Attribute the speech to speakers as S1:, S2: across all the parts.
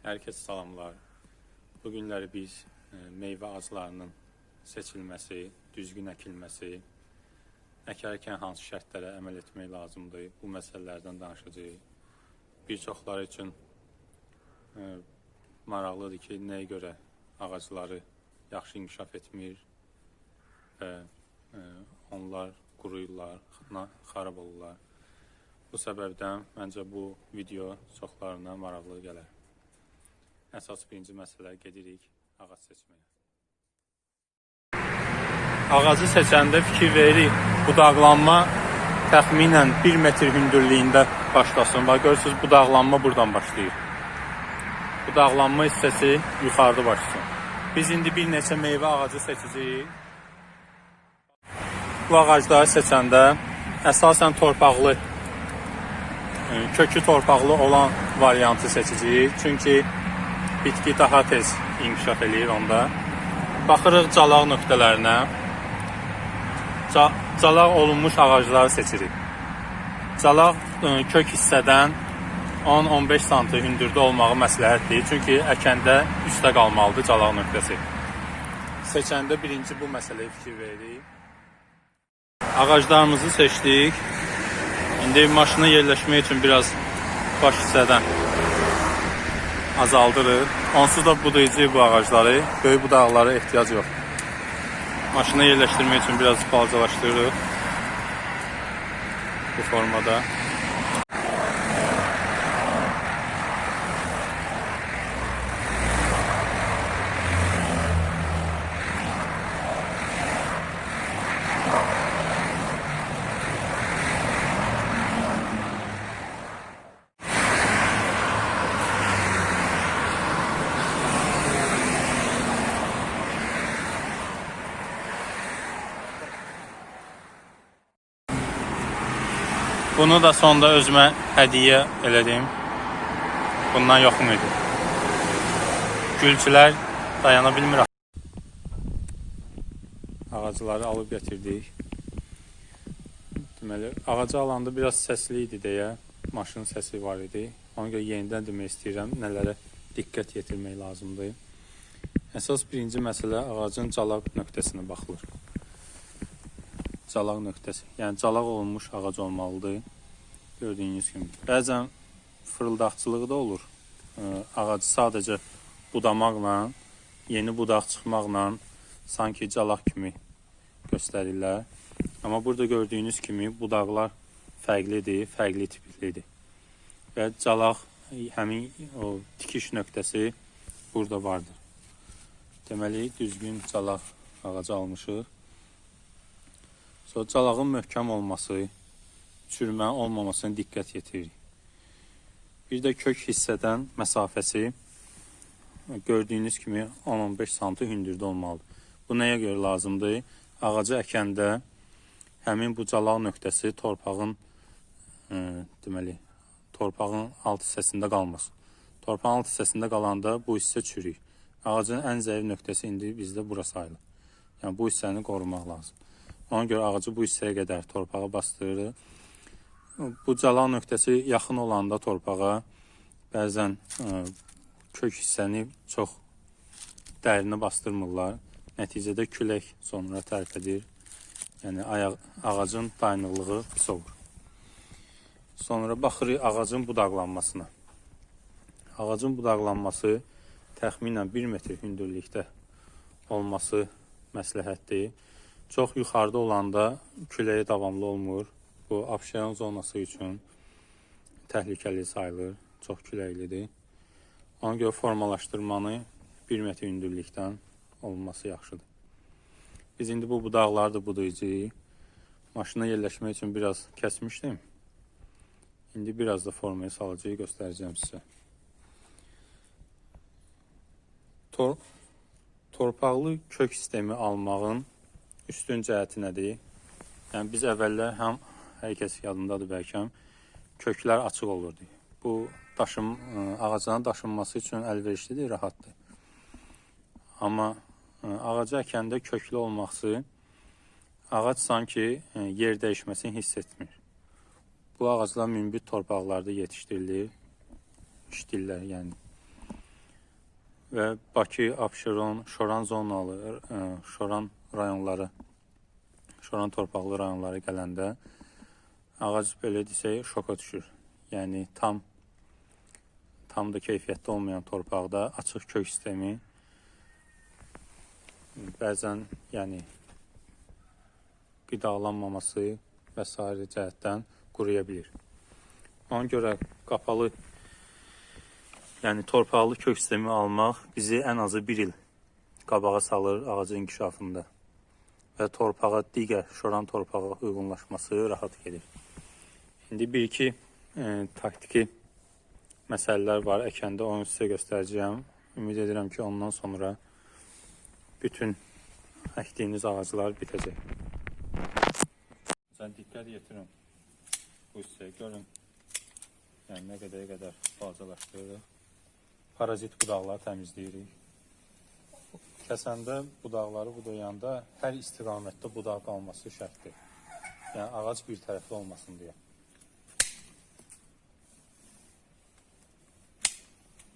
S1: Herkese salamlar. Bugünləri biz meyvə ağaclarının seçilməsi, düzgün əkilməsi, əkərkən hansı şərtlərə əməl etmək lazımdır, bu məsələlərdən danışacağıq. Bir çoxları üçün maraqlıdır ki, nəyə görə ağacları yaxşı inkişaf etmir və onlar quruyurlar, xarab olurlar. Bu səbəbdən məncə bu video çoxlarına maraqlı gələr. Əsas birinci məsələ, gedirik ağac seçməyə. Ağacı seçəndə fikir veririk, budaqlanma təxminən 1 metr hündürlüyündə başlasın. Bax, görürsünüz, budaqlanma buradan başlayır. Budaqlanma hissəsi yuxarıda başlasın. Biz indi bir neçə meyvə ağacı seçəcəyik. Bu ağacları seçəndə əsasən torpaqlı, kökü torpaqlı olan variantı seçəcəyik. Çünki bitki daha tez inkişaf edir onda. Baxırıq calaq nöqtələrinə. Calaq olunmuş ağacları seçirik. Calaq kök hissədən 10-15 sm hündürdə olmağı məsləhətdir. Çünki əkəndə üstə qalmalıdır calaq nöqtəsi. Seçəndə birinci bu məsələyə fikir veririk. Ağaclarımızı seçdik. İndi maşına yerləşmək üçün biraz baş hissədən azaldırır. Onsuz da budayıcı bu ağacları. Böyük budaqlara ehtiyac yox. Maşına yerləşdirmək üçün biraz balacalaşdırırıq. Bu formada. Bunu da sonda özümə hədiyyə elədim. Bundan yoxum idi. Gülçülər dayana bilmir. Ağacları alıb gətirdik. Deməli, ağacı alanda biraz səsli idi deyə, maşının səsi var idi. Ona görə yenidən demək istəyirəm, nələrə diqqət yetirmək lazımdır. Əsas birinci məsələ ağacın calaq nöqtəsinə baxılır. Calaq nöqtəsi, yəni calaq olunmuş ağac olmalıdır. Gördüyünüz kimi. Bəzən fırıldaqçılığı da olur. Ağacı sadəcə budamaqla, yeni budaq çıxmaqla sanki calaq kimi göstərirlər. Amma burada gördüyünüz kimi budaqlar fərqlidir, fərqli tiplidir. Və calaq, həmin o tikiş nöqtəsi burada vardır. Deməli, düzgün calaq ağacı almışıq. Sonra calağın möhkəm olması, çürümə olmamasına diqqət yetiririk. Bir də kök hissədən məsafəsi gördüyünüz kimi 10-15 sm hündürdə olmalıdır. Bu nəyə görə lazımdır? Ağacı əkəndə həmin bu calaq nöqtəsi torpağın torpağın alt hissəsində qalmasın. Torpağın alt hissəsində qalanda bu hissə çürür. Ağacın ən zəif nöqtəsi indi bizdə bura sayılır. Yəni bu hissəni qorumaq lazım. Ona görə ağacı bu hissəyə qədər torpağa bastırırıq. Bu calaq nöqtəsi yaxın olanda torpağa bəzən kök hissəni çox dərinə bastırmırlar. Nəticədə külək sonra tərpədir. Yəni ağacın dayanıqlığı pis olur. Sonra baxırıq ağacın budaqlanmasına. Ağacın budaqlanması təxminən 1 metr hündürlükdə olması məsləhətdir. Çox yuxarıda olanda küləyə davamlı olmur. Bu Abşeron zonası üçün təhlükəli sayılır. Çox küləklidir. Ona görə formalaşdırmanı 1 metr hündürlükdən olması yaxşıdır. Biz indi bu budaqları da budayacağıq. Maşına yerləşmək üçün biraz kəsmişdim. İndi biraz da formaya salacağıq, göstərəcəm sizə. Torpaqlı kök sistemi almağın üstün cəhəti nədir? Yəni biz əvvəllər hər kəs yadındadır bəlkə, köklər açıq olurdu. Bu ağacların daşınması üçün əlverişlidir, rahatdır. Amma ağacı əkəndə köklü olması ağac sanki yer dəyişməsini hiss etmir. Bu ağaclar münbit torpaqlarda yetişdirilir, işdirlər yəni. və Bakı, Abşeron, Şoran zonalı, Şoran rayonları, Şoran torpaqlı rayonları gələndə ağac belə desək şoka düşür. Yəni tam da keyfiyyətli olmayan torpaqda açıq kök sistemi bəzən yəni qidalanmaması və s. cəhətdən quruya bilir. Ona görə qapalı, yəni torpaqlı kök sistemi almaq bizi ən azı 1 il qabağa salır ağacın inkişafında və torpağa, digər şoran torpağa uyğunlaşması rahat gedir. İndi 1-2 taktiki məsələlər var əkəndə, onu sizə göstərəcəyəm. Ümid edirəm ki, ondan sonra bütün əkdiyiniz ağaclar bitəcək. Sən diqqət yetirin bu hissəyə, görün. Yəni nə qədər balacalaşdırırıq. Parazit budaqları təmizləyirik. Kəsəndə budaqları budayanda hər istiqamətdə budaq qalması şərtdir. Yəni ağac bir tərəfli olmasın deyə.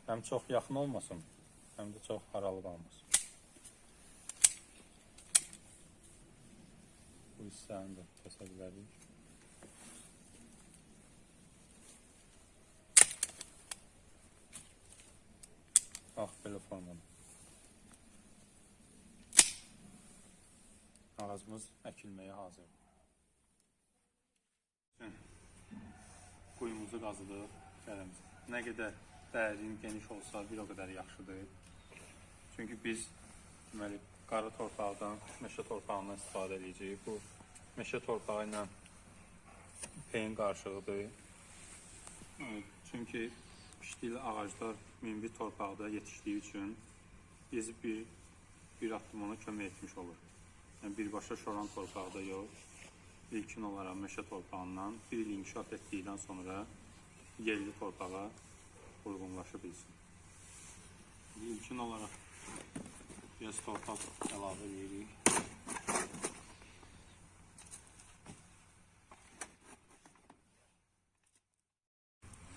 S1: Həm çox yaxın olmasın, həm də çox aralı qalmasın. Bu hissəni də kəsə bilərik. Belə formada. Ağacımız əkilməyə hazır. Quyumuzu qazıdıq, gəlimiz. Nə qədər dərin, geniş olsa bir o qədər yaxşıdır. Çünki biz deməli, qara torpaqdan, meşə torpağından istifadə edəcəyik. Bu meşə torpağı ilə peyin qarşığıdır. Çünki işləyili ağaclar minbir torpaqda yetişdiyi üçün biz bir addım ona kömək etmiş olur. Yəni birbaşa şoran torpaqda yox, ilkin olaraq meşə torpağından bir il inkişaf etdikdən sonra yerli torpağa uyğunlaşa bilsin. İlkin olaraq biraz torpaq əlavə edirik.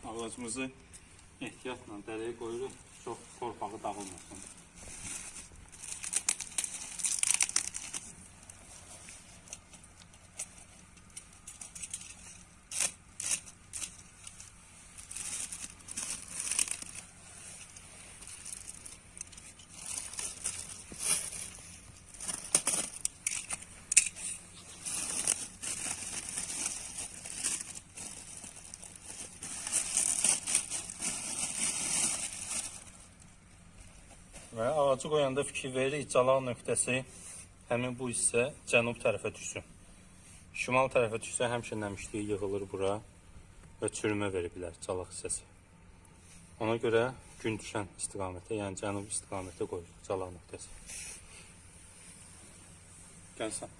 S1: Ağacımızı ehtiyatla dərəyə qoyuruq, çox torpağı dağılmasın. Və ağacı qoyanda fikir veririk, calaq nöqtəsi həmin bu hissə cənub tərəfə düşsün. Şimal tərəfə düşsə həmişə nəmişlik yığılır bura və çürümə verə bilər calaq hissəsi. Ona görə gün düşən istiqamətə, yəni cənub istiqamətə qoyuruq calaq nöqtəsi. Gəlsən.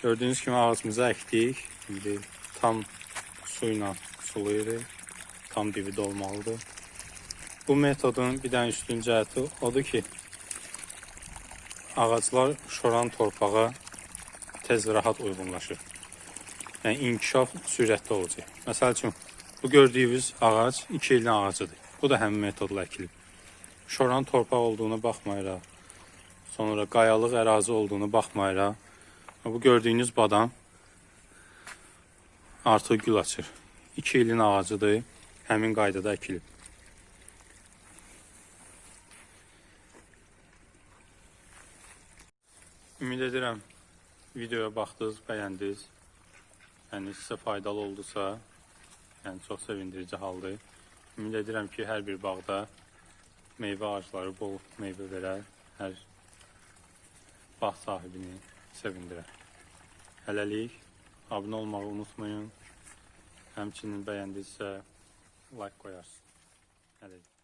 S1: Gördüğünüz kimi ağacımızı əkdik. İndi tam suyla sulayırıq. Tam dibide olmalıdır. Bu metodun bir dənə üstün cəhəti odur ki, ağaclar şoran torpağa tez rahat uyğunlaşır. Yəni inkişaf sürətli olacaq. Məsəl üçün, bu gördüyünüz ağac 2 ilin ağacıdır. Bu da həmin metodla əkilib. Şoran torpaq olduğuna baxmayaraq, sonra qayalıq ərazi olduğuna baxmayaraq, bu gördüyünüz badam artıq gül açır. 2 ilin ağacıdır, həmin qaydada əkilib. Ümid edirəm videoya baxdınız, bəyəndiniz. Yəni sizə faydalı oldusa, yəni çox sevindirici haldır. Ümid edirəm ki, hər bir bağda meyvə ağacları bol meyvə verər, hər bağ sahibini sevindirər. Hələlik abunə olmağı unutmayın. Həmçinin bəyəndinizsə like qoyarsın. Hələlik.